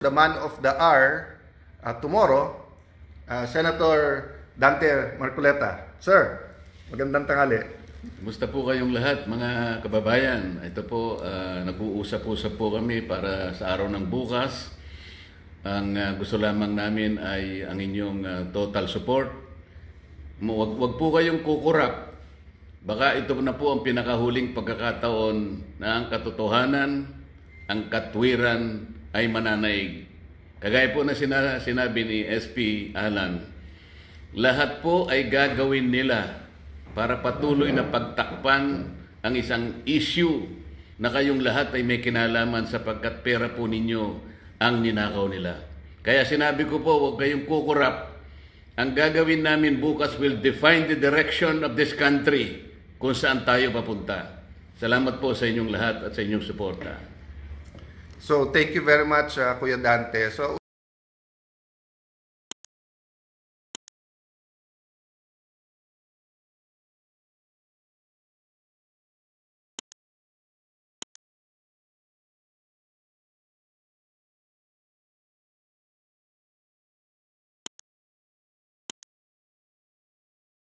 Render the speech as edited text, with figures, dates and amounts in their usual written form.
The man of the hour tomorrow, Senator Dante Marcoleta. Sir, magandang tanghali. Kumusta po kayong lahat mga kababayan? Ito po, nag-uusap-usap po kami para sa araw ng bukas. Ang gusto lamang namin ay ang inyong total support. Wag po kayong kukurap. Baka ito na po ang pinakahuling pagkakataon na ang katotohanan, ang katwiran ay mananaig. Kagaya po na sinabi ni SP Alan, lahat po ay gagawin nila para patuloy na pagtakpan ang isang issue na kayong lahat ay may kinalaman sapagkat pera po ninyo ang ninakaw nila. Kaya sinabi ko po, huwag kayong kukurap. Ang gagawin namin bukas will define the direction of this country kung saan tayo papunta. Salamat po sa inyong lahat at sa inyong suporta. So, thank you very much, Kuya Dante. So,